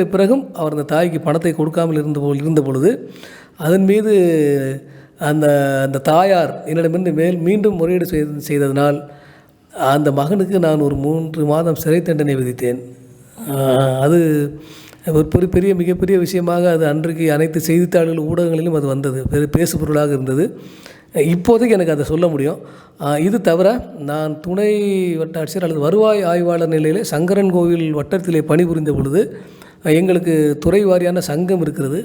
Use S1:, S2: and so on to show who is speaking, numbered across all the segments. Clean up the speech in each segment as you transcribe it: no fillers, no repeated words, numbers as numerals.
S1: கைவிட்ட பிறகும் அவர் அந்த தாய்க்கு பணத்தை கொடுக்காமல் இருந்த பொழுது அதன் மீது அந்த அந்த தாயார் என்னிடமிருந்து மீண்டும் முறையீடு செய்ததனால் அந்த மகனுக்கு நான் ஒரு 3 மாதம் சிறை தண்டனை விதித்தேன். அது ஒரு மிகப்பெரிய விஷயமாக அது அன்றைக்கு அனைத்து செய்தித்தாள்கள் ஊடகங்களிலும் அது வந்தது, பேசுபொருளாக இருந்தது. இப்போதைக்கு எனக்கு அதை சொல்ல முடியும். இது தவிர நான் துணை வட்டாட்சியர் அல்லது வருவாய் ஆய்வாளர் நிலையில் சங்கரன் கோவில் வட்டத்திலே பணிபுரிந்த பொழுது எங்களுக்கு துறை வாரியான சங்கம் இருக்கிறது,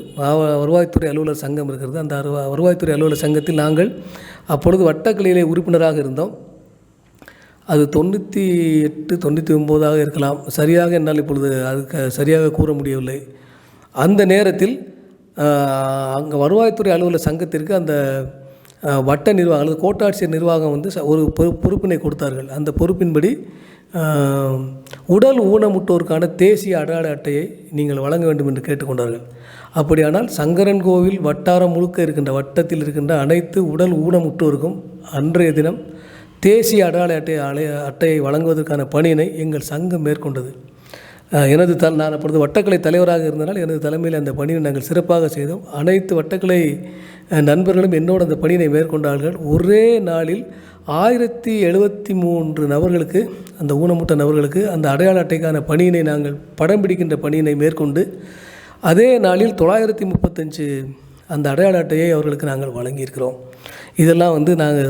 S1: வருவாய்த்துறை அலுவலர் சங்கம் இருக்கிறது. அந்த வருவாய்த்துறை அலுவலர் சங்கத்தில் நாங்கள் அப்பொழுது வட்டக்கிளையிலே உறுப்பினராக இருந்தோம். அது 98, 99 இருக்கலாம், சரியாக என்னால் இப்பொழுது அதுக்கு சரியாக கூற முடியவில்லை. அந்த நேரத்தில் அங்கே வருவாய்த்துறை அலுவலர் சங்கத்திற்கு அந்த வட்ட நிர்வாகம் அல்லது கோட்டாட்சியர் நிர்வாகம் வந்து ஒரு பொறுப்பினை கொடுத்தார்கள். அந்த பொறுப்பின்படி உடல் ஊனமுற்றோருக்கான தேசிய அடையாள அட்டையை நீங்கள் வழங்க வேண்டும் என்று கேட்டுக்கொண்டார்கள். அப்படியானால் சங்கரன் கோவில் வட்டாரம் முழுக்க இருக்கின்ற வட்டத்தில் இருக்கின்ற அனைத்து உடல் ஊனமுற்றோருக்கும் அன்றைய தினம் தேசிய அடையாள அட்டையை வழங்குவதற்கான பணியினை எங்கள் சங்கம் மேற்கொண்டது. நான் அப்பொழுது வட்டக்கலை தலைவராக இருந்தனால் எனது தலைமையில் அந்த பணியை நாங்கள் சிறப்பாக செய்தோம். அனைத்து வட்டக்கலை நண்பர்களும் என்னோடு அந்த பணியினை மேற்கொண்டார்கள். ஒரே நாளில் 1073 நபர்களுக்கு, அந்த ஊனமுற்ற நபர்களுக்கு அந்த அடையாள அட்டைக்கான பணியினை நாங்கள் படம் பிடிக்கின்ற பணியினை மேற்கொண்டு அதே நாளில் 935 அந்த அடையாள அட்டையை அவர்களுக்கு நாங்கள் வழங்கியிருக்கிறோம். இதெல்லாம் வந்து நாங்கள்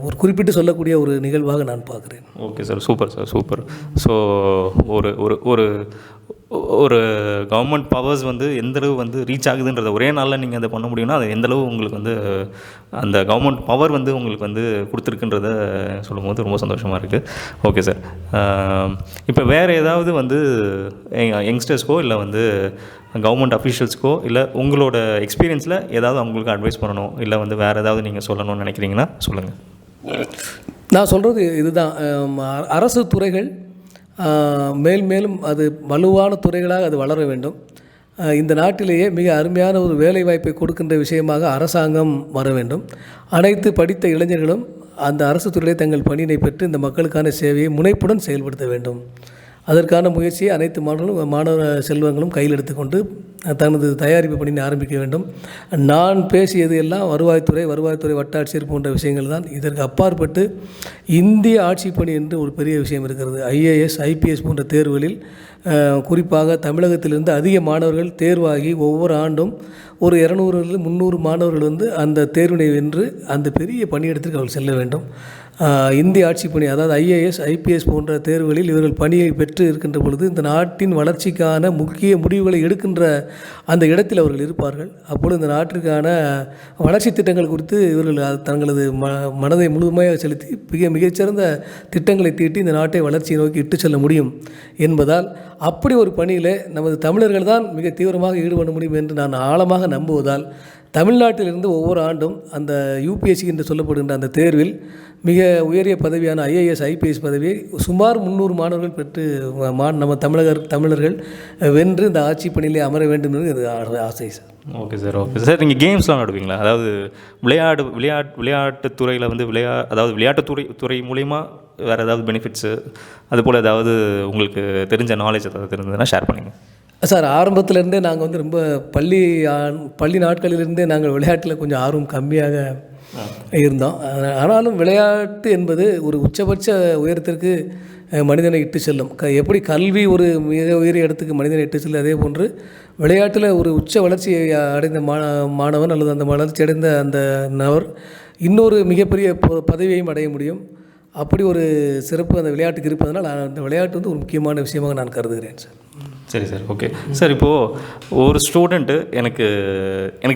S1: ஒரு குறிப்பிட்டு சொல்லக்கூடிய ஒரு நிகழ்வாக நான் பார்க்குறேன்.
S2: Okay sir, super sir, super. So ஒரு ஒரு ஒரு கவர்மெண்ட் பவர்ஸ் வந்து எந்தளவு வந்து ரீச் ஆகுதுன்றத ஒரே நாளில் நீங்கள் அதை பண்ண முடியும்னா அது எந்தளவு உங்களுக்கு வந்து அந்த கவர்மெண்ட் பவர் வந்து உங்களுக்கு வந்து கொடுத்துருக்குன்றத சொல்லும்போது ரொம்ப சந்தோஷமாக இருக்குது. ஓகே சார், இப்போ வேறு ஏதாவது வந்து யங்ஸ்டர்ஸ்க்கோ இல்லை வந்து கவர்மெண்ட் அஃபீஷியல்ஸ்க்கோ இல்லை உங்களோட எக்ஸ்பீரியன்ஸில் ஏதாவது அவங்களுக்கு அட்வைஸ் பண்ணணும் இல்லை வந்து வேறு ஏதாவது நீங்கள் சொல்லணும்னு நினைக்கிறீங்கன்னா சொல்லுங்கள்.
S1: நான் சொல்கிறது இதுதான், அரசு துறைகள் மேலும் அது வலுவான துறைகளாக அது வளர வேண்டும். இந்த நாட்டிலேயே மிக அருமையான ஒரு வேலைவாய்ப்பை கொடுக்கின்ற விஷயமாக அரசாங்கம் வர வேண்டும். அனைத்து படித்த இளைஞர்களும் அந்த அரசு துறையிலே தங்கள் பணியினை பெற்று இந்த மக்களுக்கான சேவையை முனைப்புடன் செயல்படுத்த வேண்டும். அதற்கான முயற்சியை அனைத்து மாணவ செல்வங்களும் கையில் எடுத்துக்கொண்டு தனது தயாரிப்பு பணியை ஆரம்பிக்க வேண்டும். நான் பேசியது எல்லாம் வருவாய்த்துறை வட்டாட்சியர் போன்ற விஷயங்கள் தான். இதற்கு அப்பாற்பட்டு இந்திய ஆட்சி பணி என்று ஒரு பெரிய விஷயம் இருக்கிறது. IAS, IPS போன்ற தேர்வுகளில் குறிப்பாக தமிழகத்திலிருந்து அதிக மாணவர்கள் தேர்வாகி ஒவ்வொரு ஆண்டும் ஒரு 200-300 மாணவர்கள் வந்து அந்த தேர்வினை வென்று அந்த பெரிய பணியிடத்திற்கு அவர்கள் செல்ல வேண்டும். இந்திய ஆட்சி பணி, அதாவது IAS, IPS போன்ற தேர்வுகளில் இவர்கள் பணியை பெற்று இருக்கின்ற பொழுது இந்த நாட்டின் வளர்ச்சிக்கான முக்கிய முடிவுகளை எடுக்கின்ற அந்த இடத்தில் அவர்கள் இருப்பார்கள். அப்பொழுது இந்த நாட்டிற்கான வளர்ச்சி திட்டங்கள் குறித்து இவர்கள் தங்களது மனதை முழுமையாக செலுத்தி மிகச்சிறந்த திட்டங்களை தீட்டி இந்த நாட்டை வளர்ச்சியை நோக்கி இட்டு செல்ல முடியும் என்பதால் அப்படி ஒரு பணியில் நமது தமிழர்கள் தான் மிக தீவிரமாக ஈடுபட முடியும் என்று நான் ஆழமாக நம்புவதால் தமிழ்நாட்டிலிருந்து ஒவ்வொரு ஆண்டும் அந்த UPSC என்று சொல்லப்படுகின்ற அந்த தேர்வில் மிக உயரிய பதவியான IAS, IPS பதவியை சுமார் 300 மாணவர்கள் பெற்று நம்ம தமிழர்கள் வென்று இந்த ஆட்சி பணியிலே அமர வேண்டும் என்று ஆசை sir.
S2: Okay sir, okay sir. நீங்கள் கேம்ஸ்லாம் ஆடுவீங்களா? அதாவது விளையாட்டு துறையில் வந்து அதாவது விளையாட்டுத்துறை மூலிமா வேறு ஏதாவது பெனிஃபிட்ஸு அதுபோல் ஏதாவது உங்களுக்கு தெரிஞ்ச நாலேஜ் ஏதாவது தெரிஞ்சதுன்னா ஷேர் பண்ணுங்கள்
S1: சார். ஆரம்பத்திலேருந்தே நாங்கள் வந்து ரொம்ப பள்ளி நாட்களிலிருந்தே நாங்கள் விளையாட்டில் கொஞ்சம் ஆர்வம் கம்மியாக இருந்தோம். ஆனாலும் விளையாட்டு என்பது ஒரு உச்சபட்ச உயரத்திற்கு மனிதனை இட்டு செல்லும். எப்படி கல்வி ஒரு மிக உயரிய இடத்துக்கு மனிதனை இட்டு செல்லும், அதே போன்று விளையாட்டில் ஒரு உச்ச வளர்ச்சியை அடைந்த மாணவன் அல்லது அந்த வளர்ச்சி அடைந்த அந்த நபர் இன்னொரு மிகப்பெரிய பதவியையும் அடைய முடியும். அப்படி ஒரு சிறப்பு அந்த விளையாட்டுக்கு இருப்பதனால் அந்த விளையாட்டு வந்து ஒரு முக்கியமான விஷயமாக நான் கருதுகிறேன் சார்.
S2: சரி சார், ஓகே சார். இப்போது ஒரு ஸ்டூடெண்ட்டு எனக்கு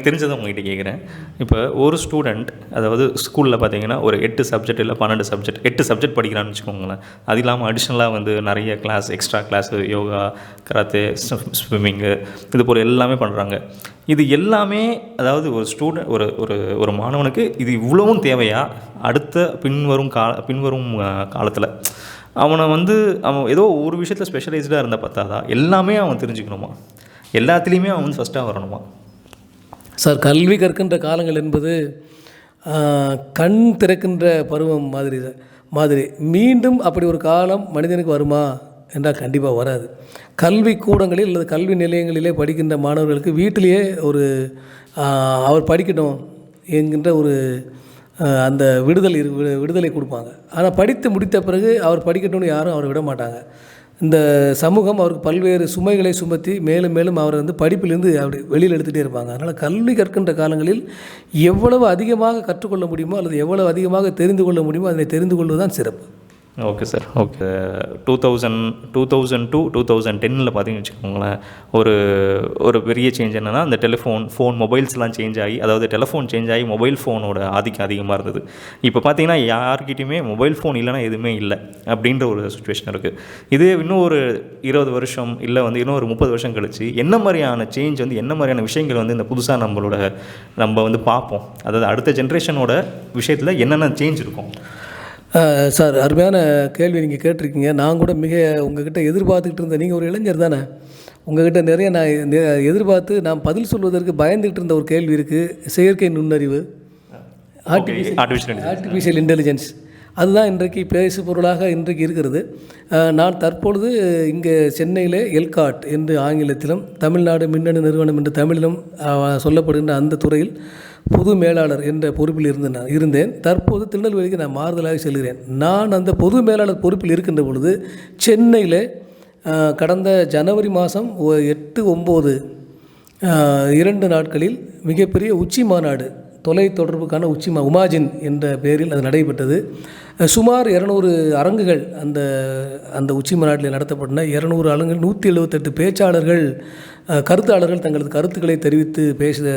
S2: தெரிஞ்சதை உங்கள்கிட்ட கேட்குறேன். இப்போ ஒரு ஸ்டூடெண்ட் அதாவது ஸ்கூலில் பார்த்தீங்கன்னா ஒரு 8 சப்ஜெக்ட் இல்லை 12 சப்ஜெக்ட் 8 சப்ஜெக்ட் படிக்கிறான்னு வச்சுக்கோங்களேன். அது இல்லாமல் அடிஷ்னலாக வந்து நிறைய class, extra class, yoga, karate, swimming, இது போல் எல்லாமே பண்ணுறாங்க. இது எல்லாமே அதாவது ஒரு ஸ்டூடெண்ட் ஒரு மாணவனுக்கு இது இவ்வளவும் தேவையா? அடுத்த பின்வரும் காலத்தில் அவன் ஏதோ ஒரு விஷயத்தில் ஸ்பெஷலைஸ்டாக இருந்தால் பார்த்தாதா? எல்லாமே அவன் தெரிஞ்சுக்கணுமா? எல்லாத்துலேயுமே அவன் ஃபஸ்ட்டாக வரணுமா?
S1: சார், கல்வி கற்கின்ற காலங்கள் என்பது கண் திறக்கின்ற பருவம் மாதிரி மீண்டும் அப்படி ஒரு காலம் மனிதனுக்கு வருமா என்றால் கண்டிப்பாக வராது. கல்வி கூடங்களில் அல்லது கல்வி நிலையங்களிலே படிக்கின்ற மாணவர்களுக்கு வீட்டிலேயே ஒரு அவர் படிக்கட்டும் என்கின்ற ஒரு அந்த விடுதலை கொடுப்பாங்க. ஆனால் படித்து முடித்த பிறகு அவர் படிக்கட்டும்னு யாரும் அவரை விட மாட்டாங்க. இந்த சமூகம் அவருக்கு பல்வேறு சுமைகளை சுமத்தி மேலும் மேலும் அவரை வந்து படிப்பிலிருந்து அப்படி வெளியில் எடுத்துகிட்டே இருப்பாங்க. அதனால் கல்வி கற்கின்ற காலங்களில் எவ்வளவு அதிகமாக கற்றுக்கொள்ள முடியுமோ அல்லது எவ்வளவு அதிகமாக தெரிந்து கொள்ள முடியுமோ அதனை தெரிந்து கொள்வது தான் சிறப்பு.
S2: Okay sir. ஓகே. 2002 2010 பார்த்தீங்கன்னு வச்சுக்கோங்களேன், ஒரு பெரிய சேஞ்ச் என்னென்னா அந்த மொபைல்ஸ்லாம் சேஞ்ச் ஆகி, அதாவது டெலிஃபோன் சேஞ்ச் ஆகி மொபைல் ஃபோனோட ஆதிக்கம் அதிகமாக இருந்தது. இப்போ பார்த்தீங்கன்னா யார்கிட்டையுமே மொபைல் ஃபோன் இல்லைனா எதுவுமே இல்லை அப்படின்ற ஒரு சுச்சுவேஷன் இருக்குது. இதே இன்னும் ஒரு 20 வருஷம் இல்லை வந்து இன்னும் ஒரு 30 வருஷம் கழிச்சு என்ன மாதிரியான சேஞ்ச் வந்து என்ன மாதிரியான விஷயங்கள் வந்து இந்த புதுசாக நம்ம வந்து பார்ப்போம், அதாவது அடுத்த ஜென்ரேஷனோட விஷயத்தில் என்னென்ன சேஞ்ச் இருக்கும்?
S1: சார், அருமையான கேள்வி நீங்கள் கேட்டிருக்கீங்க. நான் கூட மிக உங்ககிட்ட எதிர்பார்த்துக்கிட்டு இருந்தேன். நீங்கள் ஒரு இளைஞர் தானே, உங்ககிட்ட நிறைய நான் எதிர்பார்த்து நான் பதில் சொல்வதற்கு பயந்துக்கிட்டு இருந்த ஒரு கேள்வி இருக்குது. செயற்கை நுண்ணறிவு, ஆர்டிஃபிஷியல் இன்டெலிஜென்ஸ், அதுதான் இன்றைக்கு பேசு பொருளாக இன்றைக்கு இருக்கிறது. நான் தற்பொழுது இங்கே சென்னையில் எல்காட் என்று ஆங்கிலத்திலும் தமிழ்நாடு மின்னணு நிறுவனம் என்று தமிழிலும் சொல்லப்படுகின்ற அந்த துறையில் பொது மேலாளர் என்ற பொறுப்பில் இருந்தேன். தற்போது திருநெல்வேலிக்கு நான் மாறுதலாக செல்கிறேன். நான் அந்த பொது மேலாளர் பொறுப்பில் இருக்கின்ற பொழுது சென்னையில் கடந்த ஜனவரி மாதம் 8-9 2 நாட்களில் மிகப்பெரிய உச்சி மாநாடு, தொலைத்தொடர்புக்கான உமாஜின் என்ற பெயரில் அது நடைபெற்றது. சுமார் 200 அரங்குகள் அந்த உச்சி மாநாட்டில் நடத்தப்பட்டன. 200 அரங்குகள், 178 பேச்சாளர்கள், கருத்தாளர்கள் தங்களது கருத்துக்களை தெரிவித்து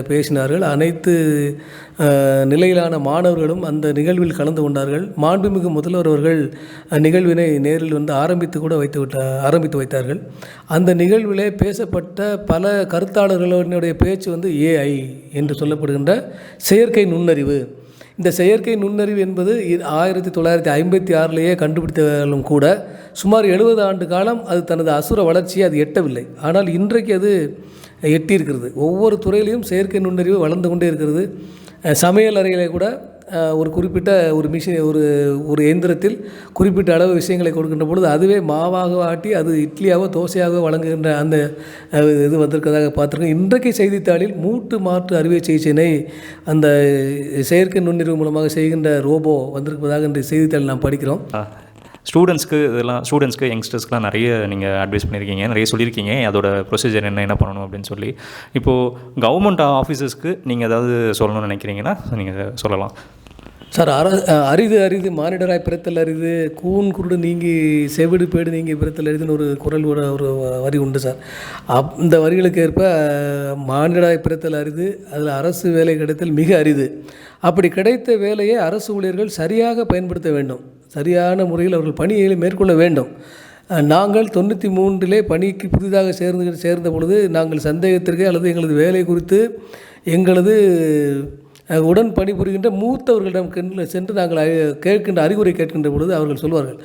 S1: பேசினார்கள். அனைத்து நிலையிலான மாணவர்களும் அந்த நிகழ்வில் கலந்து கொண்டார்கள். மாண்புமிகு முதல்வர் அவர்கள் நிகழ்வினை நேரில் வந்து ஆரம்பித்து வைத்தார்கள். அந்த நிகழ்விலே பேசப்பட்ட பல கருத்தாளர்களுடைய பேச்சு வந்து AI என்று சொல்லப்படுகின்ற செயற்கை நுண்ணறிவு. இந்த செயற்கை நுண்ணறிவு என்பது 1956 கண்டுபிடித்தாலும் கூட சுமார் 70 ஆண்டு காலம் அது தனது அசுர வளர்ச்சியை அது எட்டவில்லை. ஆனால் இன்றைக்கு அது எட்டியிருக்கிறது. ஒவ்வொரு துறையிலையும் செயற்கை நுண்ணறிவு வளர்ந்து கொண்டே இருக்கிறது. சமையல் அறையிலே கூட ஒரு குறிப்பிட்ட ஒரு மிஷின் ஒரு இயந்திரத்தில் குறிப்பிட்ட அளவு விஷயங்களை கொடுக்கின்ற பொழுது அதுவே மாவாக ஆட்டி அது இட்லியாகவோ தோசையாகவோ வழங்குகின்ற அந்த இது வந்திருக்கிறதாக பார்த்துருக்கோம். இன்றைக்கு செய்தித்தாளில் மூட்டு மாற்று அறுவை சிகிச்சையினை அந்த செயற்கை நுண்ணறிவு மூலமாக செய்கின்ற ரோபோ வந்திருப்பதாக இந்த செய்தித்தாள் நாம் படிக்கிறோம்.
S2: ஸ்டூடெண்ட்ஸ்க்கு யங்ஸ்டர்ஸ்க்குலாம் நிறைய நீங்கள் அட்வைஸ் பண்ணியிருக்கீங்க, நிறைய சொல்லியிருக்கீங்க அதோட ப்ரொசீஜர் என்ன பண்ணணும் அப்படின்னு சொல்லி. இப்போது கவர்மெண்ட் ஆஃபீஸஸ்க்கு நீங்கள் ஏதாவது சொல்லணும்னு நினைக்கிறீங்கன்னா நீங்கள் சொல்லலாம்
S1: சார். அரிது மானிடராய் பிறத்தல் அரிது, கூன் குருடு நீங்கி செவிடு பேடு நீங்கி பிறத்தல் அரிதுன்னு ஒரு குரல் ஒரு வரி உண்டு சார். இந்த வரிகளுக்கு ஏற்ப மானிடராய் பிறத்தல் அரிது, அதில் அரசு வேலை கிடைத்தல் மிக அரிது. அப்படி கிடைத்த வேலையை அரசு ஊழியர்கள் சரியாக பயன்படுத்த வேண்டும், சரியான முறையில் அவர்கள் பணியை மேற்கொள்ள வேண்டும். நாங்கள் 93 பணிக்கு புதிதாக சேர்ந்த பொழுது நாங்கள் சந்தேகத்திற்கு அல்லது எங்களது வேலை குறித்து எங்களது உடன் பணிபுரிகின்ற மூத்தவர்களிடம் சென்று நாங்கள் அறிகுறி கேட்கின்ற பொழுது அவர்கள் சொல்வார்கள்,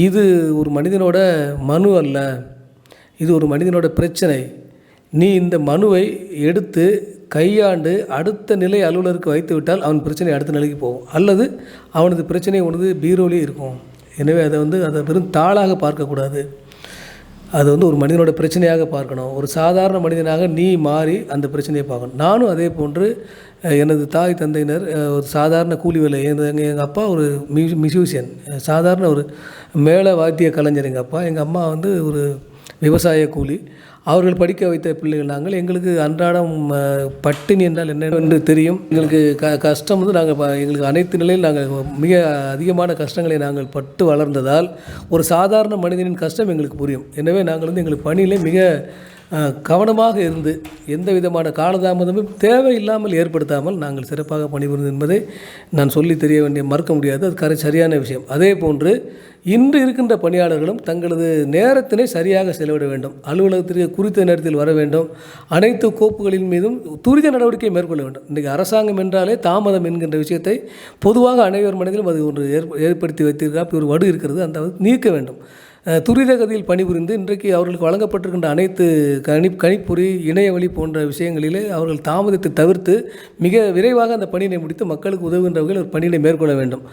S1: இது ஒரு மனிதனோட மனு அல்ல, இது ஒரு மனிதனோட பிரச்சனை. நீ இந்த மனுவை எடுத்து கையாண்டு அடுத்த நிலை அலுவலருக்கு வைத்து விட்டால் அவன் பிரச்சனை அடுத்த நிலைக்கு போகும், அல்லது அவனது பிரச்சனை உனது பீரோலே இருக்கும். எனவே அதை வெறும் தாளாக பார்க்கக்கூடாது, அது ஒரு மனிதனோட பிரச்சனையாக பார்க்கணும். ஒரு சாதாரண மனிதனாக நீ மாறி அந்த பிரச்சனையை பார்க்கணும். நானும் அதே போன்று எனது தாய் தந்தையினர் ஒரு சாதாரண கூலி வேலை. எங்கள் அப்பா ஒரு மியூசிஷியன், சாதாரண ஒரு மேள வாத்திய கலைஞர் எங்கள் அப்பா. எங்கள் அம்மா ஒரு விவசாய கூலி. அவர்கள் படிக்க வைத்த பிள்ளைகள் நாங்கள். எங்களுக்கு அன்றாடம் பட்டினி என்றால் என்ன என்று தெரியும். எங்களுக்கு கஷ்டம் எங்களுக்கு அனைத்து நிலையில் நாங்கள் மிக அதிகமான கஷ்டங்களை நாங்கள் பட்டு வளர்ந்ததால் ஒரு சாதாரண மனிதனின் கஷ்டம் எங்களுக்கு புரியும். எனவே நாங்கள் எங்களுக்கு பணியிலே மிக கவனமாக இருந்து எந்த விதமான காலதாமதமும் தேவையில்லாமல் ஏற்படுத்தாமல் நாங்கள் சிறப்பாக பணிபுரிந்தது என்பதை நான் சொல்லி மறக்க முடியாது. அது சரியான விஷயம். அதே போன்று இன்று இருக்கின்ற பணியாளர்களும் தங்களது நேரத்தினை சரியாக செலவிட வேண்டும், அலுவலகத்திற்கு குறித்த நேரத்தில் வர வேண்டும், அனைத்து கோப்புகளின் மீதும் துரித நடவடிக்கை மேற்கொள்ள வேண்டும். இன்றைக்கு அரசாங்கம் என்றாலே தாமதம் என்கின்ற விஷயத்தை பொதுவாக அனைவர் மனதிலும் அது ஏற்படுத்தி வைத்திருக்கா ஒரு வடு இருக்கிறது, அந்த நீக்க வேண்டும். துரித கதியில் பணிபுரிந்து இன்றைக்கு அவர்களுக்கு வழங்கப்பட்டிருக்கின்ற அனைத்து கணிப்பொறி இணைய வழி போன்ற விஷயங்களிலே அவர்கள் தாமதத்தை தவிர்த்து மிக விரைவாக அந்த பணியினை முடித்து மக்களுக்கு உதவுகின்ற ஒரு பணியினை மேற்கொள்ள வேண்டும்.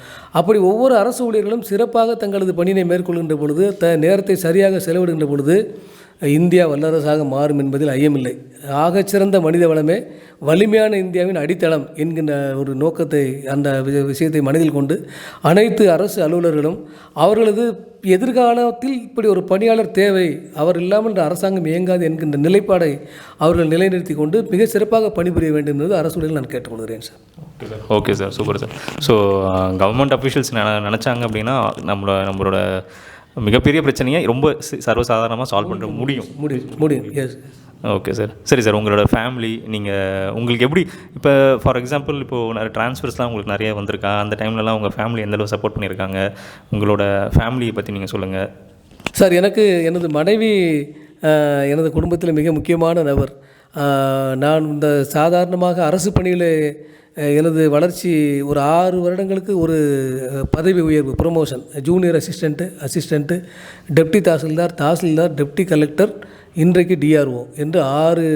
S1: அப்படி ஒவ்வொரு அரசு ஊழியர்களும் சிறப்பாக தங்களது பணியினை மேற்கொள்கின்ற பொழுது நேரத்தை சரியாக செலவிடுகின்ற பொழுது இந்தியா வல்லரசாக மாறும் என்பதில் ஐயமில்லை. ஆகச்சிறந்த மனித வளமே வலிமையான இந்தியாவின் அடித்தளம் என்கின்ற ஒரு நோக்கத்தை அந்த விஷயத்தை மனதில் கொண்டு அனைத்து அரசு அலுவலர்களும் அவர்களது எதிர்காலத்தில் இப்படி ஒரு பணியாளர் தேவை, அவர் இல்லாமல் இந்த அரசாங்கம் இயங்காது என்கின்ற நிலைப்பாடை அவர்கள் நிலைநிறுத்தி கொண்டு மிக சிறப்பாக பணிபுரிய வேண்டும் என்பது அரசுடன் நான் கேட்டுக்கொள்கிறேன் sir.
S2: Okay sir, super sir. So government officials நினச்சாங்க அப்படின்னா நம்மளோட மிகப்பெரிய பிரச்சனையை ரொம்ப சர்வசாதாரணமாக சால்வ் பண்ண முடியும்.
S1: எஸ்.
S2: Okay sir. சரி சார், உங்களோட ஃபேமிலி உங்களுக்கு எப்படி இப்போ ஃபார் எக்ஸாம்பிள் இப்போது நிறைய ட்ரான்ஸ்ஃபர்ஸ்லாம் உங்களுக்கு நிறைய வந்திருக்கா? அந்த டைம்லலாம் உங்கள் ஃபேமிலி எந்தளவு சப்போர்ட் பண்ணியிருக்காங்க? உங்களோட ஃபேமிலியை பற்றி நீங்கள் சொல்லுங்கள்
S1: சார். எனக்கு எனது மனைவி எனது குடும்பத்தில் மிக முக்கியமான நபர். நான் இந்த சாதாரணமாக அரசு பணியில் எனது வளர்ச்சி ஒரு 6 வருடங்களுக்கு ஒரு பதவி உயர்வு, promotion, junior assistant, deputy tahsildar, deputy collector, இன்றைக்கு டிஆர்ஓ என்று 6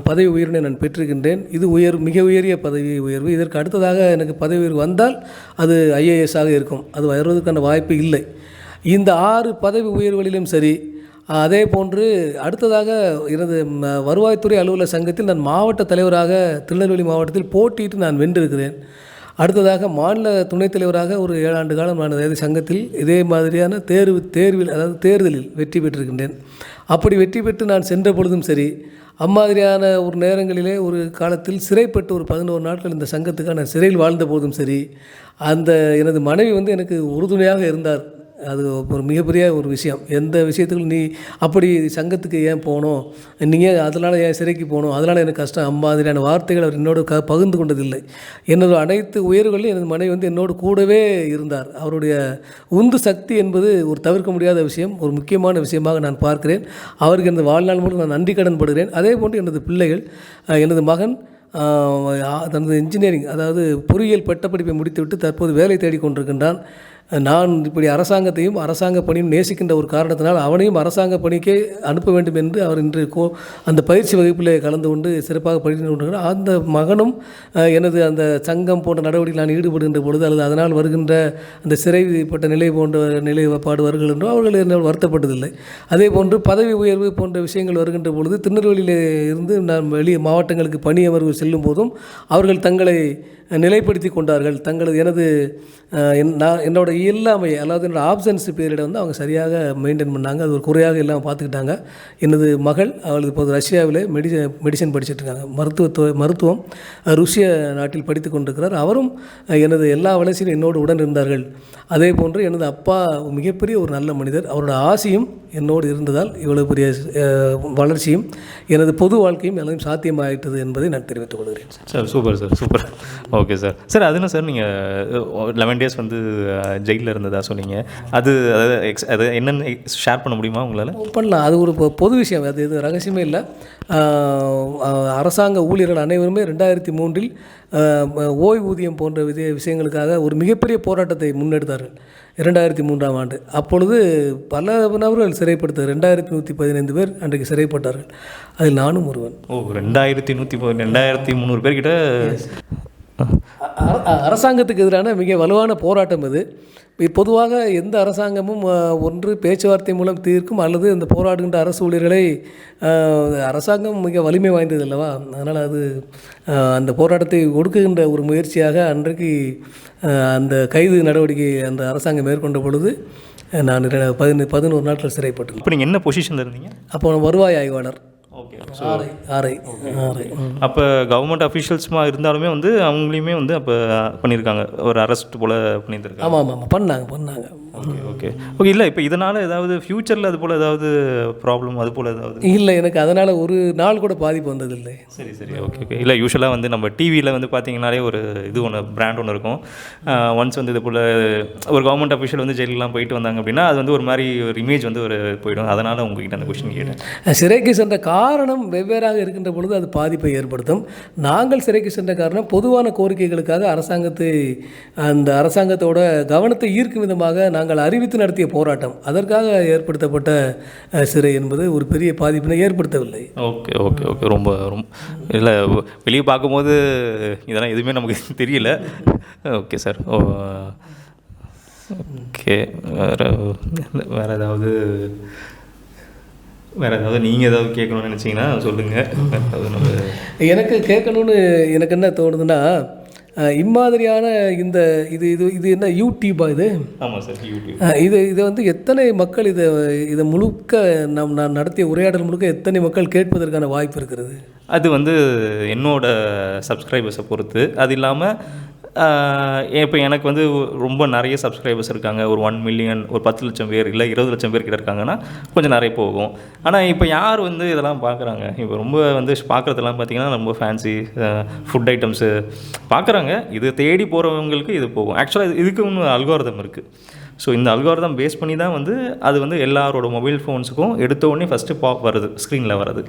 S1: பதவி உயர்வினை நான் பெற்றிருக்கின்றேன். இது மிக உயரிய பதவி உயர்வு. இதற்கு அடுத்ததாக எனக்கு பதவி உயர்வு வந்தால் அது ஐஏஎஸ்ஸாக இருக்கும். அது வருவதற்கான வாய்ப்பு இல்லை. இந்த 6 பதவி உயர்வுகளிலும் சரி, அதே போன்று அடுத்ததாக எனது வருவாய்த்துறை அலுவலர் சங்கத்தில் நான் மாவட்ட தலைவராக திருநெல்வேலி மாவட்டத்தில் போட்டியிட்டு நான் வென்றிருக்கிறேன். அடுத்ததாக மாநில துணைத் தலைவராக ஒரு 7 ஆண்டு காலம் நான் சங்கத்தில் இதே மாதிரியான தேர்தலில் வெற்றி பெற்றிருக்கின்றேன். அப்படி வெற்றி பெற்று நான் சென்ற பொழுதும் சரி, அம்மாதிரியான ஒரு நேரங்களிலே ஒரு காலத்தில் சிறைப்பட்டு ஒரு 11 நாட்கள் இந்த சங்கத்துக்கான சிறையில் வாழ்ந்த போதும் சரி, அந்த எனது மனைவி எனக்கு உறுதுணையாக இருந்தார். அது ஒரு மிகப்பெரிய ஒரு விஷயம். எந்த விஷயத்துக்கும் நீ அப்படி சங்கத்துக்கு ஏன் போகணும், நீங்கள் அதனால் ஏன் சிறைக்கு போகணும், அதனால் எனக்கு கஷ்டம் மாதிரியான வார்த்தைகள் அவர் என்னோடு பகிர்ந்து கொண்டதில்லை. என்னோட அனைத்து உயர்வுகளிலும் எனது மனைவி என்னோடு கூடவே இருந்தார். அவருடைய உந்து சக்தி என்பது ஒரு தவிர்க்க முடியாத விஷயம், ஒரு முக்கியமான விஷயமாக நான் பார்க்கிறேன். அவருக்கு எனது வாழ்நாள் மூலம் நான் நன்றி கடன் படுகிறேன். அதே போன்று எனது பிள்ளைகள், எனது மகன் தனது இன்ஜினியரிங் அதாவது பொறியியல் பட்டப்படிப்பை முடித்துவிட்டு தற்போது வேலை தேடி கொண்டிருக்கின்றான். நான் இப்படி அரசாங்கத்தையும் அரசாங்க பணியும் நேசிக்கின்ற ஒரு காரணத்தினால் அவனையும் அரசாங்க பணிக்கே அனுப்ப வேண்டும் என்று அவர் இன்று அந்த பயிற்சி வகுப்பில் கலந்து கொண்டு சிறப்பாக படித்து கொண்டிருக்கிறார். அந்த மகனும் எனது அந்த சங்கம் போன்ற நடவடிக்கையில் நான் ஈடுபடுகின்ற பொழுது அல்லது அதனால் வருகின்ற அந்த சிறைப்பட்ட நிலை போன்ற நிலைப்பாடு வருகிறது என்றோ அவர்கள் என்ன வருத்தப்பட்டதில்லை. அதே போன்று பதவி உயர்வு போன்ற விஷயங்கள் வருகின்ற பொழுது திருநெல்வேலியில் இருந்து நான் வெளியே மாவட்டங்களுக்கு பணி அமர்வு செல்லும் போதும் அவர்கள் தங்களை நிலைப்படுத்தி கொண்டார்கள். என்னோட இல்லாமை அதாவது என்னோடய ஆப்சன்ஸ் பீரியடை அவங்க சரியாக மெயின்டைன் பண்ணாங்க. அது ஒரு குறையாக இல்லாமல் பார்த்துக்கிட்டாங்க. எனது மகள் அவள் இப்போது ரஷ்யாவில் மெடிசன் படிச்சுட்ருக்காங்க. மருத்துவம் ருஷ்ய நாட்டில் படித்து கொண்டிருக்கிறார். அவரும் எனது எல்லா வளர்ச்சியிலும் என்னோடு உடன் இருந்தார்கள். அதே போன்று எனது அப்பா மிகப்பெரிய ஒரு நல்ல மனிதர். அவரோட ஆசையும் என்னோடு இருந்ததால் இவ்வளவு பெரிய வளர்ச்சியும் எனது பொது வாழ்க்கையும் எல்லாம் சாத்தியமாகிட்டது என்பதை நான் தெரிவித்துக் கொள்கிறேன்
S2: sir. Super sir, super. Okay sir. Sir அது என்ன சார், நீங்கள் 11 days ஜெயிலில் இருந்ததா சொன்னீங்க. அது என்னென்னு ஷேர் பண்ண முடியுமா உங்களால்?
S1: பண்ணலாம். அது ஒரு பொது விஷயம், அது இது ரகசியமே இல்லை. அரசாங்க ஊழியர்கள் அனைவருமே 2003 ஓய்வூதியம் போன்ற விஷயங்களுக்காக ஒரு மிகப்பெரிய போராட்டத்தை முன்னெடுத்தார்கள் 2003ஆம் ஆண்டு. அப்பொழுது பல நபர்கள் சிறைப்படுத்தார். 2115 பேர் அன்றைக்கு சிறைப்பட்டார்கள். அதில் நானும் ஒருவன்.
S2: 2113 பேர்கிட்ட
S1: அரசாங்கத்துக்கு எதிரான மிக வலுவான போராட்டம் இது. பொதுவாக எந்த அரசாங்கமும் ஒன்று பேச்சுவார்த்தை மூலம் தீர்க்கும் அல்லது இந்த போராடுகின்ற அரசு ஊழியர்களை அரசாங்கம் மிக வலிமை வாய்ந்தது அல்லவா. அதனால் அது அந்த போராட்டத்தை ஒடுக்குகின்ற ஒரு முயற்சியாக அன்றைக்கு அந்த கைது நடவடிக்கை அந்த அரசாங்கம் மேற்கொண்ட பொழுது நான் 11 நாட்கள் சிறைப்பட்டேன்.
S2: இப்போ நீங்கள் என்ன பொசிஷனில் இருந்தீங்க?
S1: அப்போ வருவாய் ஆய்வாளர்.
S2: ஓகே.
S1: ஆரை.
S2: அப்போ கவர்மெண்ட் அஃபீஷியல்ஸுமா இருந்தாலுமே அவங்களையுமே அப்போ பண்ணியிருக்காங்க, ஒரு அரெஸ்ட் போல் பண்ணியிருக்காங்க.
S1: ஆமாம் பண்ணாங்க.
S2: ஓகே. இல்லை இப்போ இதனால் ஏதாவது ஃப்யூச்சரில் அது போல் ஏதாவது ப்ராப்ளம் அது போல் ஏதாவது?
S1: இல்லை, எனக்கு அதனால் ஒரு நாள் கூட பாதிப்பு வந்ததில்லை.
S2: சரி. ஓகே. இல்லை யூஸ்வலாக நம்ம டிவியில் பார்த்தீங்கன்னாலே ஒரு இது பிராண்ட் ஒன்று இருக்கும். ஒன்ஸ் இது போல் ஒரு கவர்மெண்ட் அஃபீஷியல் ஜெயிலெலாம் போயிட்டு வந்தாங்க அப்படின்னா அது ஒரு மாதிரி ஒரு இமேஜ் ஒரு போயிடும். அதனால் உங்ககிட்ட அந்த கொஸ்டின் கேட்டேன்.
S1: சிறைக்கு சென்ற காரணம் வெவ்வேறாக இருக்கின்ற பொழுது அது பாதிப்பை ஏற்படுத்தும். நாங்கள் சிறைக்கு சென்ற காரணம் பொதுவான கோரிக்கைகளுக்காக அந்த அரசாங்கத்தோட கவனத்தை ஈர்க்கும் விதமாக நாங்கள் நாங்கள் அறிவித்து நடத்திய போராட்டம், அதற்காக ஏற்படுத்தப்பட்ட சிறை என்பது ஒரு பெரிய பாதிப்பினை ஏற்படுத்தவில்லை.
S2: ஓகே ஓகே ஓகே ரொம்ப ரொம்ப இல்லை, வெளியே பார்க்கும்போது இதெல்லாம் எதுவுமே நமக்கு தெரியல. Okay sir. ஓகே, வேறு ஏதாவது நீங்கள் ஏதாவது கேட்கணும்னு நினச்சிங்கன்னா சொல்லுங்கள்.
S1: எனக்கு கேட்கணுன்னு எனக்கு என்ன தோணுதுன்னா, இம்மாதிரியான இந்த இது இது இது என்ன யூடியூபா இது?
S2: ஆமாம் சார், யூடியூப்.
S1: இது வந்து எத்தனை மக்கள் இதை முழுக்க நான் நடத்திய உரையாடல் முழுக்க எத்தனை மக்கள் கேட்பதற்கான வாய்ப்பு இருக்கிறது?
S2: அது வந்து என்னோட சப்ஸ்கிரைபர்ஸை பொறுத்து. அது இல்லாமல் இப்போ எனக்கு வந்து ரொம்ப நிறைய சப்ஸ்கிரைபர்ஸ் இருக்காங்க, ஒரு 1 மில்லியன், ஒரு 10 லட்சம் பேர், இல்லை 20 லட்சம் பேர் கிட்ட இருக்காங்கன்னா கொஞ்சம் நிறைய போகும். ஆனால் இப்போ யார் வந்து இதெல்லாம் பார்க்குறாங்க? இப்போ ரொம்ப வந்து பார்க்குறதெல்லாம் பார்த்திங்கன்னா ரொம்ப ஃபேன்சி ஃபுட் ஐட்டம்ஸு பார்க்குறாங்க. இது தேடி போகிறவங்களுக்கு இது போகும். ஆக்சுவலாக இதுக்கு ஒன்று அல்காரிதம் இருக்குது. ஸோ இந்த அல்காரிதம் பேஸ் பண்ணி தான் வந்து அது வந்து எல்லாரோட மொபைல் ஃபோன்ஸுக்கும் எடுத்த உடனே ஃபஸ்ட்டு பாப் வருது, ஸ்க்ரீனில் வருது.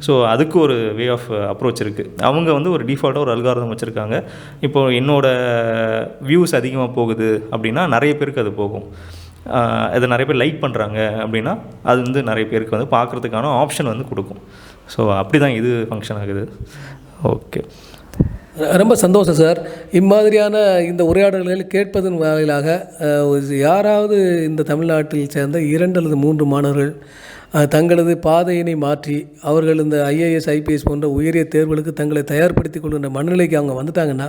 S2: ஸோ அதுக்கு ஒரு வே ஆஃப் அப்ரோச் இருக்குது. அவங்க வந்து ஒரு டிஃபால்ட்டாக ஒரு அல்காரிதம் வச்சுருக்காங்க. இப்போது என்னோடய வியூஸ் அதிகமாக போகுது அப்படின்னா நிறைய பேருக்கு அது போகும். அதை நிறைய பேர் லைக் பண்ணுறாங்க அப்படின்னா அது வந்து நிறைய பேருக்கு வந்து பார்க்குறதுக்கான ஆப்ஷன் வந்து கொடுக்கும். ஸோ அப்படி தான் இது ஃபங்க்ஷன் ஆகுது. ஓகே,
S1: ரொம்ப சந்தோஷம் சார். இம்மாதிரியான இந்த உரையாடல்களை கேட்பதன் வாயிலாக யாராவது இந்த தமிழ்நாட்டில் சேர்ந்த 2 அல்லது 3 மாணவர்கள் தங்களது பாதையினை மாற்றி அவர்கள் இந்த IAS IPS போன்ற உயரிய தேர்வுகளுக்கு தங்களை தயார்படுத்தி கொள்கின்ற மனநிலைக்கு அவங்க வந்துட்டாங்கன்னா,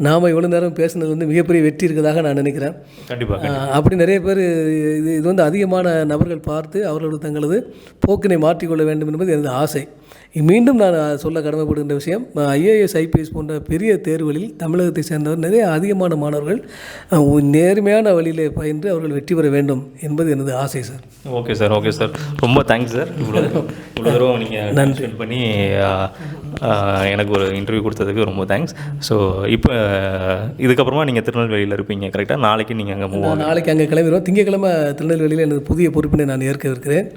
S1: நாம் இவ்வளோ நேரம் பேசுனது வந்து மிகப்பெரிய வெற்றி இருக்கிறதாக நான் நினைக்கிறேன்.
S2: கண்டிப்பாக.
S1: அப்படி நிறைய பேர் இது வந்து அதிகமான நபர்கள் பார்த்து அவர்கள் தங்களது போக்கினை மாற்றிக்கொள்ள வேண்டும் என்பது எனது ஆசை. மீண்டும் நான் சொல்ல கடமைப்படுகின்ற விஷயம், IAS IPS போன்ற பெரிய தேர்வுகளில் தமிழகத்தை சேர்ந்தவர் நிறைய அதிகமான மாணவர்கள் நேர்மையான வழியில் பயின்று அவர்கள் வெற்றி பெற வேண்டும் என்பது எனது ஆசை sir.
S2: Okay sir, okay sir, ரொம்ப தேங்க்ஸ் சார். இவ்வளோ தூரம் நீங்கள் நன்றி பண்ணி எனக்கு ஒரு இன்டர்வியூ கொடுத்ததுக்கு ரொம்ப தேங்க்ஸ். ஸோ இப்போ இதுக்கப்புறமா நீங்கள் திருநெல்வேலியில் இருப்பீங்க கரெக்டாக? நாளைக்கு நீங்கள் அங்கே
S1: நாளைக்கு அங்கே கிளம்பிடுவோம். திங்கக்கிழமை திருநெல்வேலியில் எனது புதிய பொறுப்பினை நான் ஏற்க இருக்கிறேன்.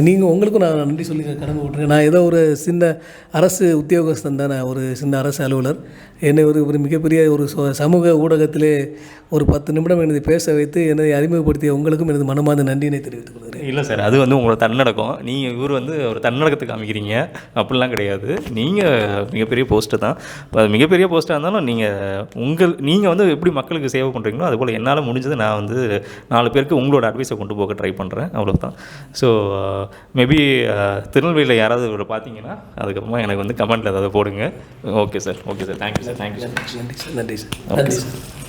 S1: நீங்கள் உங்களுக்கும் நான் நன்றி சொல்லி கடமை விட்டுருக்கேன். நான் ஏதோ ஒரு சின்ன அரசு உத்தியோகஸ்தன் தானே, ஒரு சின்ன அரசு அலுவலர். என்னை ஒரு மிகப்பெரிய ஒரு சமூக ஊடகத்திலே ஒரு 10 நிமிடம் எனது பேச வைத்து என்னை அறிமுகப்படுத்திய உங்களுக்கும் எனது மனமார்ந்த நன்றியினை தெரிவித்துக் கொள்கிறேன்.
S2: இல்லை சார், அது வந்து உங்களோட தன்னடக்கம். நீங்கள் இவர் வந்து ஒரு தன்னடக்கத்தை காமிக்கிறீங்க, அப்படிலாம் கிடையாது. நீங்கள் மிகப்பெரிய போஸ்ட்டு தான். அது மிகப்பெரிய போஸ்ட்டாக இருந்தாலும் நீங்கள் வந்து எப்படி மக்களுக்கு சேவை பண்ணுறீங்களோ அதுபோல் என்னால் முடிஞ்சது நான் வந்து 4 பேருக்கு உங்களோட அட்வைஸை கொண்டு போக ட்ரை பண்ணுறேன், அவ்வளோதான். ஸோ மேபி திருநெல்வேலியில் யாராவது இவரை பார்த்தீங்கன்னா அதுக்கப்புறமா எனக்கு வந்து கமெண்ட்டில் ஏதாவது போடுங்க. Okay sir, okay sir, thank you sir, thank you sir,
S1: நன்றி சார், நன்றி சார், நன்றி சார்.